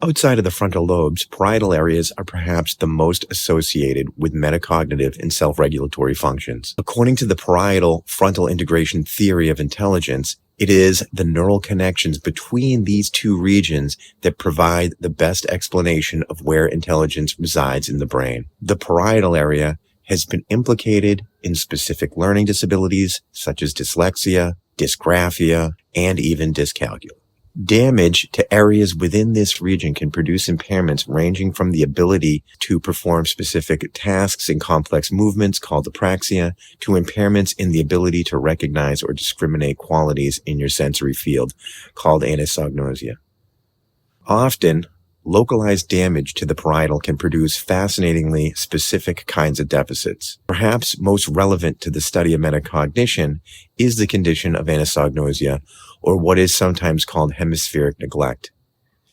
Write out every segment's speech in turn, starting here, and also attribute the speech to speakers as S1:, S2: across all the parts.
S1: Outside of the frontal lobes, parietal areas are perhaps the most associated with metacognitive and self-regulatory functions. According to the Parieto-Frontal Integration Theory of intelligence, it is the neural connections between these two regions that provide the best explanation of where intelligence resides in the brain. The parietal area has been implicated in specific learning disabilities such as dyslexia, dysgraphia, and even dyscalculia. Damage to areas within this region can produce impairments ranging from the ability to perform specific tasks and complex movements called apraxia to impairments in the ability to recognize or discriminate qualities in your sensory field called anosognosia. Often, localized damage to the parietal can produce fascinatingly specific kinds of deficits. Perhaps most relevant to the study of metacognition is the condition of anosognosia, or what is sometimes called hemispheric neglect,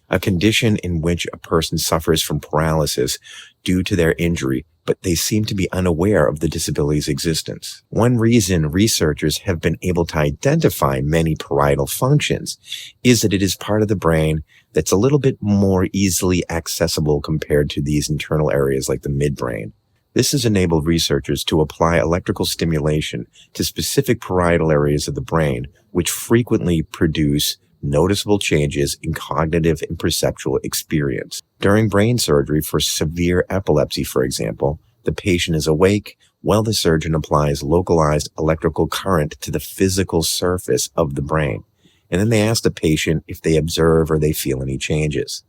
S1: a condition in which a person suffers from paralysis due to their injury, but they seem to be unaware of the disability's existence. One reason researchers have been able to identify many parietal functions is that it is part of the brain that's a little bit more easily accessible compared to these internal areas like the midbrain. This has enabled researchers to apply electrical stimulation to specific parietal areas of the brain, which frequently produce noticeable changes in cognitive and perceptual experience. During brain surgery for severe epilepsy, for example, the patient is awake while the surgeon applies localized electrical current to the physical surface of the brain. And then they ask the patient if they observe or they feel any changes.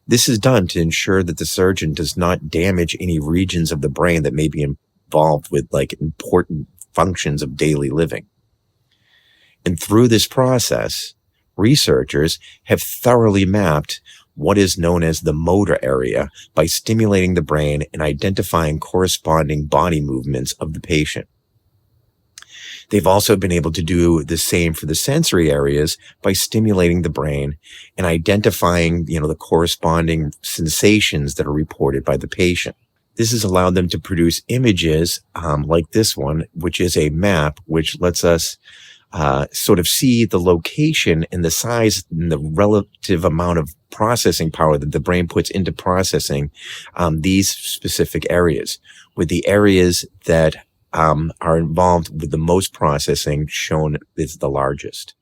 S1: This is done to ensure that the surgeon does not damage any regions of the brain that may be involved with important functions of daily living. And through this process, researchers have thoroughly mapped what is known as the motor area by stimulating the brain and identifying corresponding body movements of the patient. They've also been able to do the same for the sensory areas by stimulating the brain and identifying, the corresponding sensations that are reported by the patient. This has allowed them to produce images like this one, which is a map which lets us sort of see the location and the size and the relative amount of processing power that the brain puts into processing these specific areas, with the areas that are involved with the most processing shown as the largest.